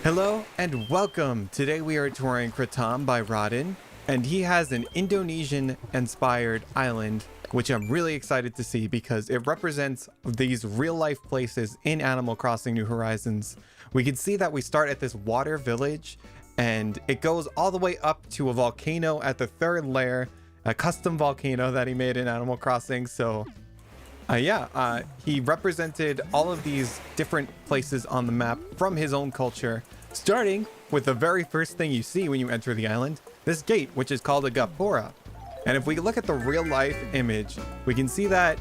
Hello and welcome! Today we are touring Craton by Raden, and he has an Indonesian-inspired island, which I'm really excited to see because it represents these real-life places in Animal Crossing New Horizons. We can see that we start at this water village, and it goes all the way up to a volcano at the third layer, a custom volcano that he made in Animal Crossing. So he represented all of these different places on the map from his own culture, starting with the very first thing you see when you enter the island, this gate, which is called a gapora. And if we look at the real life image, we can see that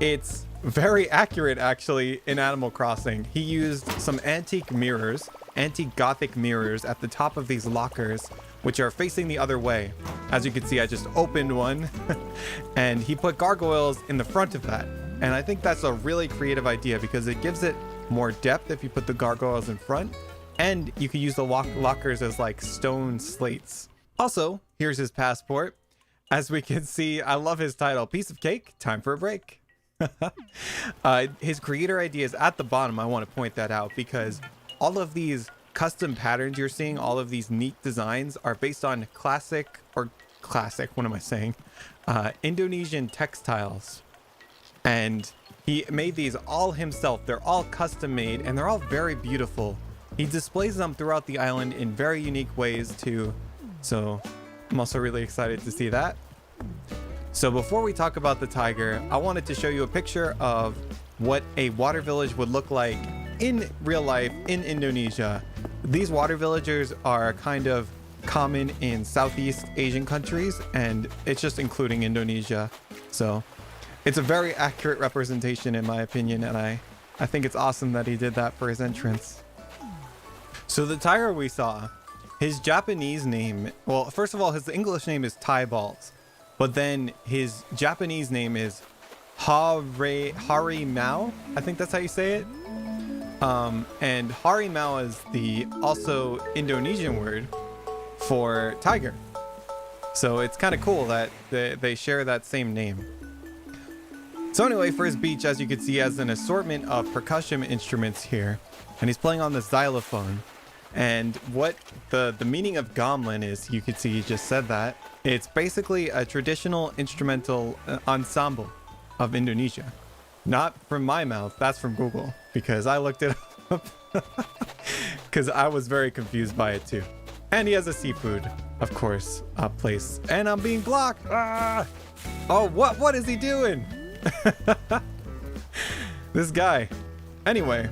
it's very accurate actually in Animal Crossing. He used some antique mirrors, antique Gothic mirrors at the top of these lockers, which are facing the other way. As you can see, I just opened one and he put gargoyles in the front of that. And I think that's a really creative idea because it gives it more depth if you put the gargoyles in front, and you can use the lockers as like stone slates. Also, here's his passport. As we can see, I love his title, Piece of Cake, Time for a Break. His creator idea is at the bottom. I want to point that out because all of these custom patterns you're seeing, all of these neat designs are based on Indonesian textiles. And he made these all himself. They're all custom made and they're all very beautiful. He displays them throughout the island in very unique ways too. So I'm also really excited to see that. So before we talk about the tiger, I wanted to show you a picture of what a water village would look like in real life in Indonesia. These water villagers are kind of common in Southeast Asian countries, and it's just including Indonesia. So it's a very accurate representation in my opinion, and I think it's awesome that he did that for his entrance. So the tiger we saw, his Japanese name, well, first of all, his English name is Tybalt, but then his Japanese name is Harimau. I think that's how you say it. And Harimau is the also Indonesian word for tiger. So it's kind of cool that they share that same name. So anyway, for his beach, as you can see, he has an assortment of percussion instruments here, and he's playing on the xylophone. And what the meaning of gamelan is, you can see he just said that. It's basically a traditional instrumental ensemble of Indonesia. Not from my mouth, that's from Google, because I looked it up because I was very confused by it too. And he has a seafood, of course, place. And I'm being blocked. Ah! Oh, what is he doing? This guy. Anyway.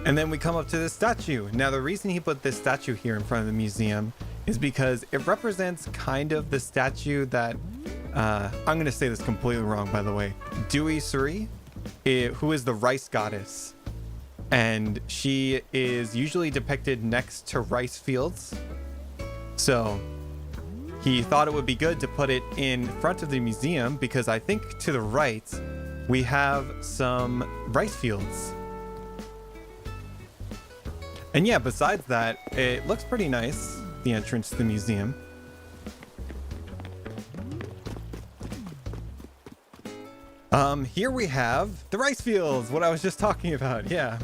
And then we come up to this statue. Now, the reason he put this statue here in front of the museum is because it represents kind of the statue that I'm going to say this completely wrong, by the way. Dewi Sri, who is the rice goddess. And she is usually depicted next to rice fields. So he thought it would be good to put it in front of the museum because I think to the right, we have some rice fields. And yeah, besides that, it looks pretty nice, the entrance to the museum. Here we have the rice fields, what I was just talking about. Yeah,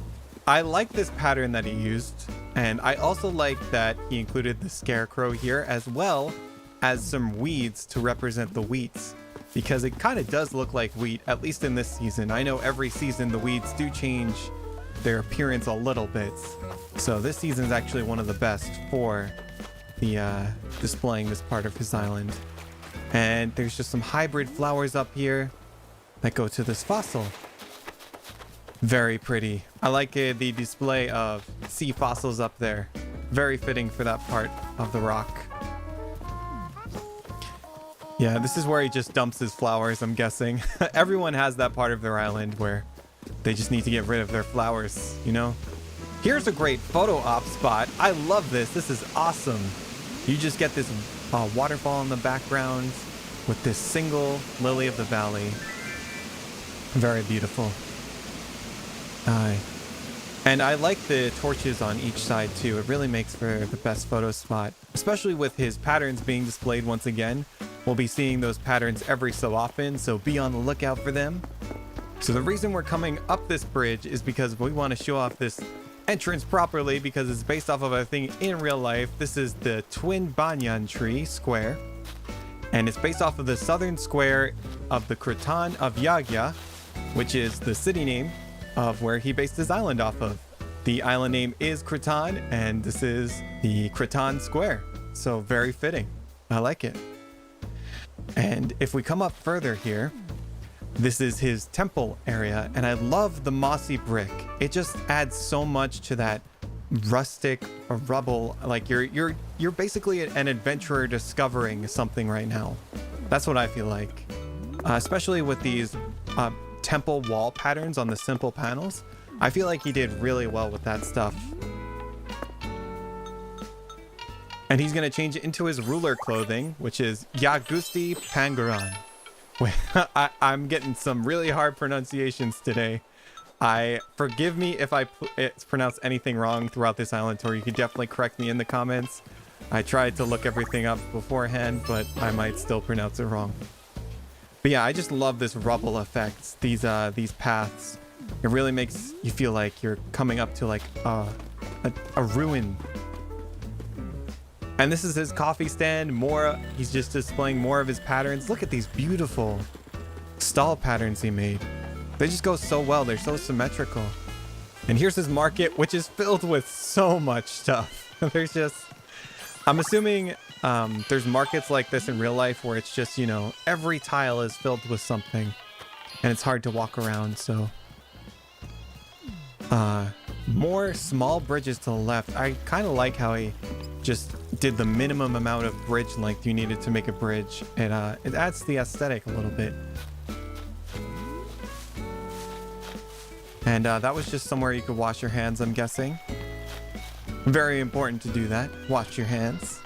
I like this pattern that he used, and I also like that he included the scarecrow here as well as some weeds to represent the wheat, because it kind of does look like wheat, at least in this season. I know every season the weeds do change their appearance a little bit, so this season is actually one of the best for the displaying this part of his island. And there's just some hybrid flowers up here that go to this fossil. Very pretty. I like the display of sea fossils up there. Very fitting for that part of the rock. Yeah, this is where he just dumps his flowers, I'm guessing. Everyone has that part of their island where they just need to get rid of their flowers, you know? Here's a great photo op spot. I love this. This is awesome. You just get this waterfall in the background with this single lily of the valley. Very beautiful. And I like the torches on each side too. It really makes for the best photo spot, especially with his patterns being displayed once again. We'll be seeing those patterns every so often, so be on the lookout for them. So the reason we're coming up this bridge is because we want to show off this entrance properly because it's based off of a thing in real life. This is the Twin Banyan Square, and it's based off of the southern square of the Craton of Yagya, which is the city name of where he based his island off of. The island name is Craton, and this is the Craton Square. So very fitting. I like it. And if we come up further here, this is his temple area, and I love the mossy brick. It just adds so much to that rustic rubble. Like you're basically an adventurer discovering something right now. That's what I feel like, especially with these temple wall patterns on the simple panels. I feel like he did really well with that stuff. And he's gonna change it into his ruler clothing, which is Yagusti Pangaran. I'm getting some really hard pronunciations today. Forgive me if I pronounce anything wrong throughout this island tour. You can definitely correct me in the comments. I tried to look everything up beforehand, but I might still pronounce it wrong. But yeah, I just love this rubble effects. These paths. It really makes you feel like you're coming up to like a ruin. And this is his coffee stand. He's just displaying more of his patterns. Look at these beautiful stall patterns he made. They just go so well. They're so symmetrical. And here's his market, which is filled with so much stuff. I'm assuming there's markets like this in real life where it's just, you know, every tile is filled with something and it's hard to walk around. So more small bridges to the left. I kind of like how he just did the minimum amount of bridge length you needed to make a bridge. It adds to the aesthetic a little bit. And that was just somewhere you could wash your hands, I'm guessing. Very important to do that. Wash your hands.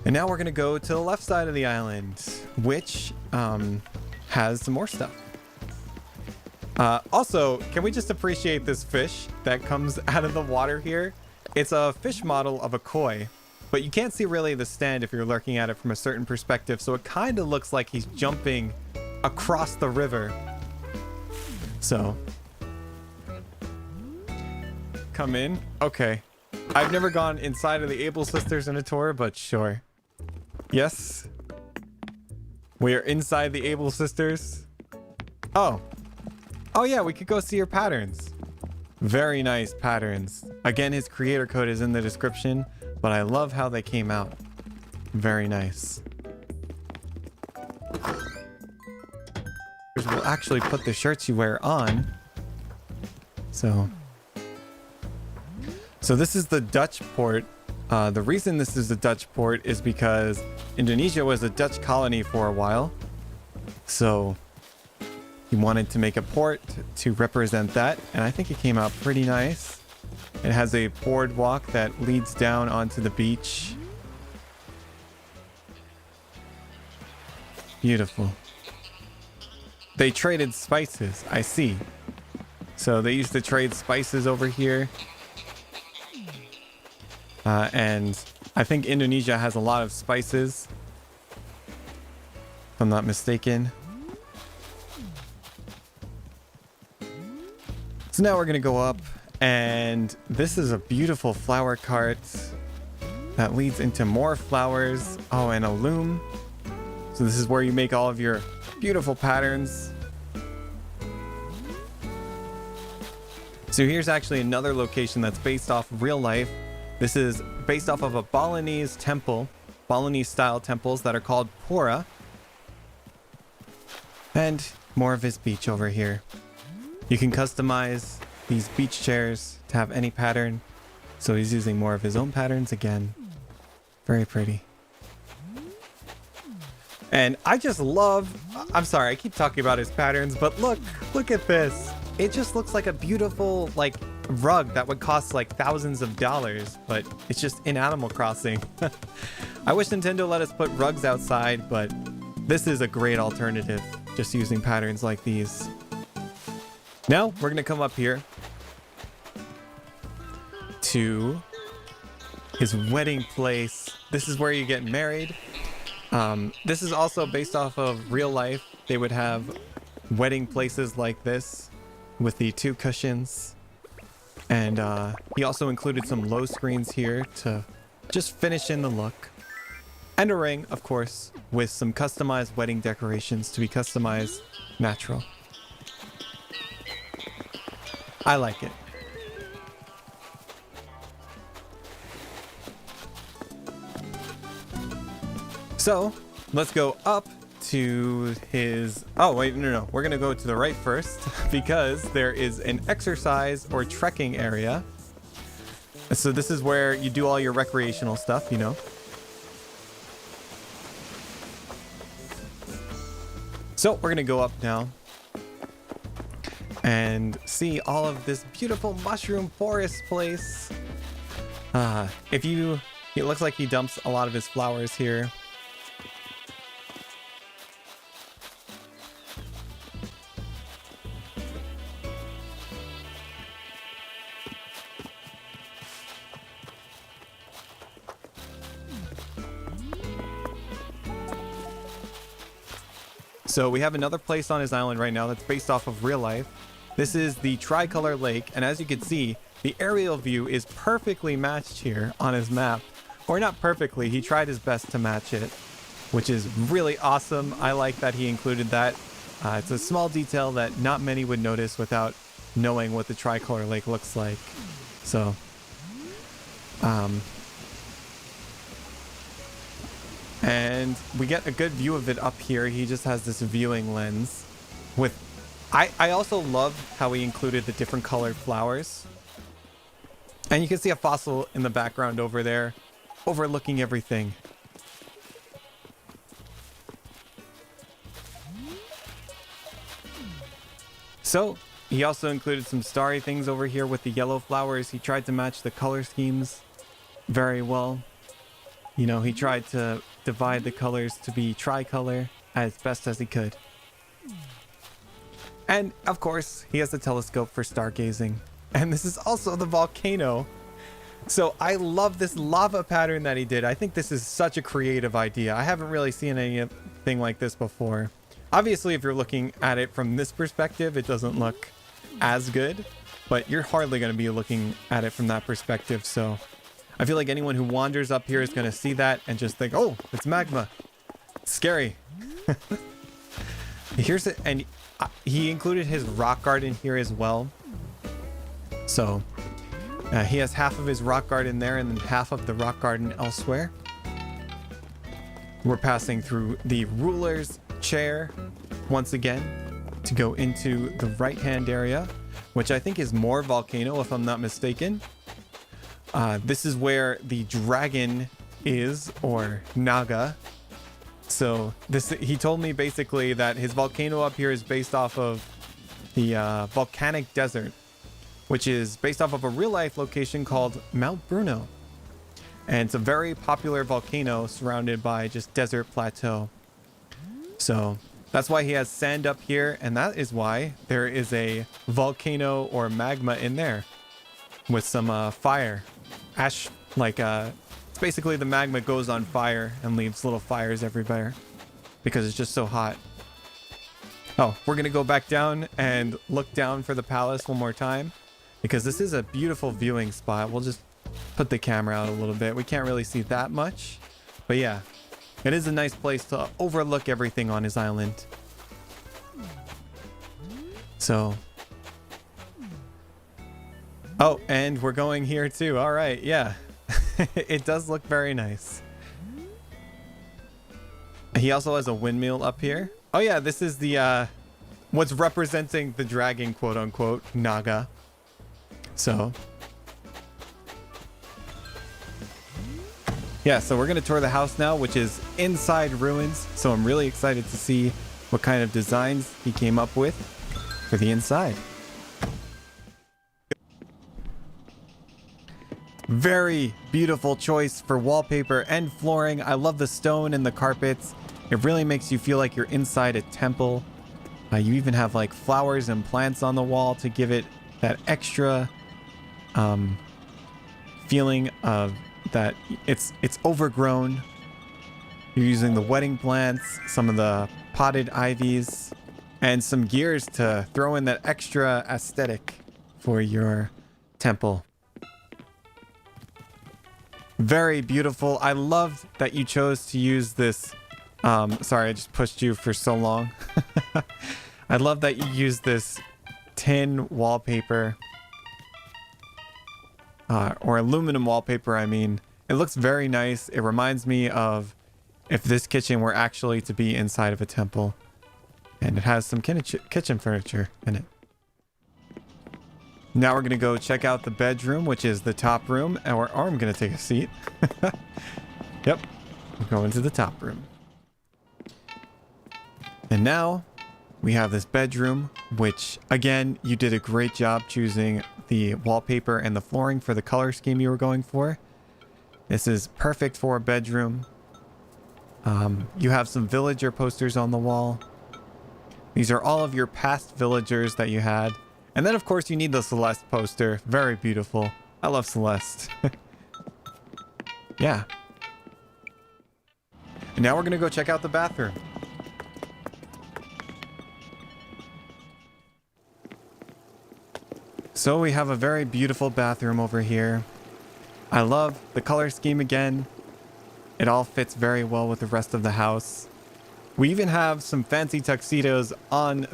And now we're going to go to the left side of the island, which has some more stuff. Also, can we just appreciate this fish that comes out of the water here? It's a fish model of a koi, but you can't see really the stand if you're looking at it from a certain perspective, so it kind of looks like he's jumping across the river. So, come in. Okay. I've never gone inside of the Able Sisters in a tour, but sure. Yes. We are inside the Able Sisters. Oh. Oh yeah, we could go see your patterns. Very nice patterns. Again, his creator code is in the description, but I love how they came out. Very nice. We'll actually put the shirts you wear on. So this is the Dutch port. The reason this is the Dutch port is because Indonesia was a Dutch colony for a while. So he wanted to make a port to represent that, and I think it came out pretty nice. It has a boardwalk that leads down onto the beach. Beautiful. They traded spices, I see. So they used to trade spices over here. And I think Indonesia has a lot of spices, if I'm not mistaken. So now we're gonna go up, and this is a beautiful flower cart that leads into more flowers. Oh, and a loom. So this is where you make all of your beautiful patterns. So here's actually another location that's based off of real life. This is based off of a Balinese temple, Balinese style temples that are called Pura. And more of his beach over here. You can customize these beach chairs to have any pattern. So he's using more of his own patterns again. Very pretty. And I just love, I'm sorry, I keep talking about his patterns, but look at this. It just looks like a beautiful, like, rug that would cost like thousands of dollars, but it's just in Animal Crossing. I wish Nintendo let us put rugs outside, but this is a great alternative, just using patterns like these. Now we're gonna come up here to his wedding place. This is where you get married. This is also based off of real life. They would have wedding places like this with the two cushions. And he also included some low screens here to just finish in the look. And a ring, of course, with some customized wedding decorations to be customized natural. I like it. So, let's go up to his... Oh, wait, no. We're going to go to the right first because there is an exercise or trekking area. So this is where you do all your recreational stuff, you know. So we're going to go up now and see all of this beautiful mushroom forest place. It looks like he dumps a lot of his flowers here. So we have another place on his island right now that's based off of real life. This is the Tricolor Lake, and as you can see, the aerial view is perfectly matched here on his map. Or not perfectly, he tried his best to match it, which is really awesome. I like that he included that. It's a small detail that not many would notice without knowing what the Tricolor Lake looks like. So, and we get a good view of it up here. He just has this viewing lens with... I also love how he included the different colored flowers. And you can see a fossil in the background over there, overlooking everything. So, he also included some starry things over here with the yellow flowers. He tried to match the color schemes very well. You know, he tried to divide the colors to be tricolor as best as he could. And, of course, he has the telescope for stargazing. And this is also the volcano. So I love this lava pattern that he did. I think this is such a creative idea. I haven't really seen anything like this before. Obviously, if you're looking at it from this perspective, it doesn't look as good. But you're hardly going to be looking at it from that perspective. So I feel like anyone who wanders up here is going to see that and just think, oh, it's magma. It's scary. Here's it. And he included his rock garden here as well. So he has half of his rock garden there and then half of the rock garden elsewhere. We're passing through the ruler's chair once again to go into the right-hand area, which I think is more volcano if I'm not mistaken. This is where the dragon is, or Naga. So he told me basically that his volcano up here is based off of the volcanic desert, which is based off of a real life location called Mount Bruno. And it's a very popular volcano surrounded by just desert plateau. So that's why he has sand up here. And that is why there is a volcano or magma in there with some fire. Ash, it's basically the magma goes on fire and leaves little fires everywhere because it's just so hot. Oh, we're going to go back down and look down for the palace one more time because this is a beautiful viewing spot. We'll just put the camera out a little bit. We can't really see that much, but yeah, it is a nice place to overlook everything on his island. So, oh, and we're going here too. All right, yeah. It does look very nice. He also has a windmill up here. Oh yeah, this is the what's representing the dragon, quote unquote, Naga. So yeah, so we're gonna tour the house now, which is inside ruins. So I'm really excited to see what kind of designs he came up with for the inside. Very beautiful choice for wallpaper and flooring. I love the stone and the carpets. It really makes you feel like you're inside a temple. You even have like flowers and plants on the wall to give it that extra feeling of that it's overgrown. You're using the wedding plants, some of the potted ivies, and some gears to throw in that extra aesthetic for your temple. Very beautiful. I love that you chose to use this. Sorry, I just pushed you for so long. I love that you used this tin wallpaper. Or aluminum wallpaper, I mean. It looks very nice. It reminds me of if this kitchen were actually to be inside of a temple. And it has some kitchen furniture in it. Now we're going to go check out the bedroom, which is the top room. Or I'm going to take a seat. Yep. We're going to the top room. And now we have this bedroom, which again, you did a great job choosing the wallpaper and the flooring for the color scheme you were going for. This is perfect for a bedroom. You have some villager posters on the wall. These are all of your past villagers that you had. And then, of course, you need the Celeste poster. Very beautiful. I love Celeste. Yeah. And now we're going to go check out the bathroom. So we have a very beautiful bathroom over here. I love the color scheme again. It all fits very well with the rest of the house. We even have some fancy tuxedos on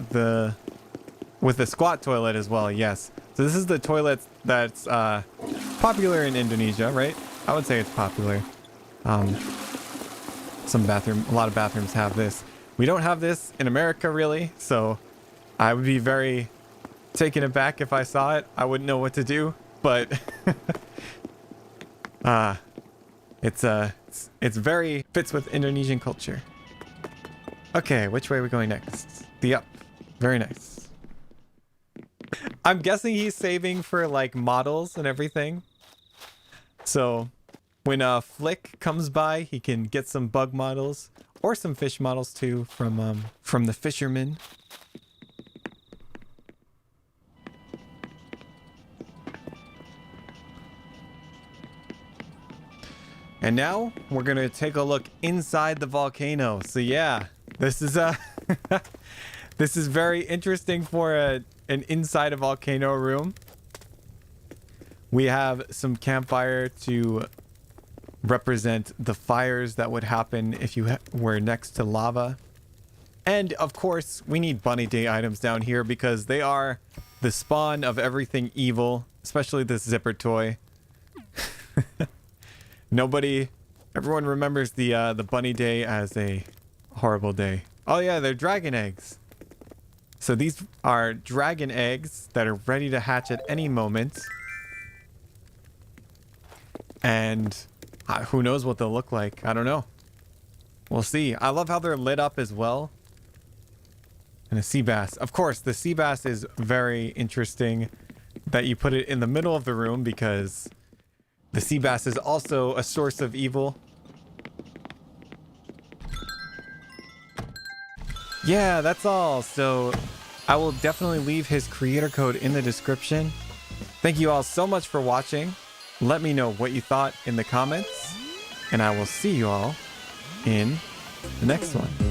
with the squat toilet as well, yes. So this is the toilet that's popular in Indonesia, right? I would say it's popular. A lot of bathrooms have this. We don't have this in America, really, so I would be very taken aback if I saw it. I wouldn't know what to do, but it's very fits with Indonesian culture. Okay, which way are we going next? The up. Very nice. I'm guessing he's saving for like models and everything. So when Flick comes by, he can get some bug models or some fish models too from the fisherman. And now we're going to take a look inside the volcano. So yeah, this is this is very interesting for an inside a volcano room. We have some campfire to represent the fires that would happen if you were next to lava. And of course, we need Bunny Day items down here because they are the spawn of everything evil, especially this zipper toy. Everyone remembers the Bunny Day as a horrible day. Oh yeah, they're dragon eggs. So these are dragon eggs that are ready to hatch at any moment. And who knows what they'll look like? I don't know. We'll see. I love how they're lit up as well. And a sea bass. Of course, the sea bass is very interesting that you put it in the middle of the room because the sea bass is also a source of evil. Yeah, that's all. So I will definitely leave his creator code in the description. Thank you all so much for watching. Let me know what you thought in the comments. And I will see you all in the next one.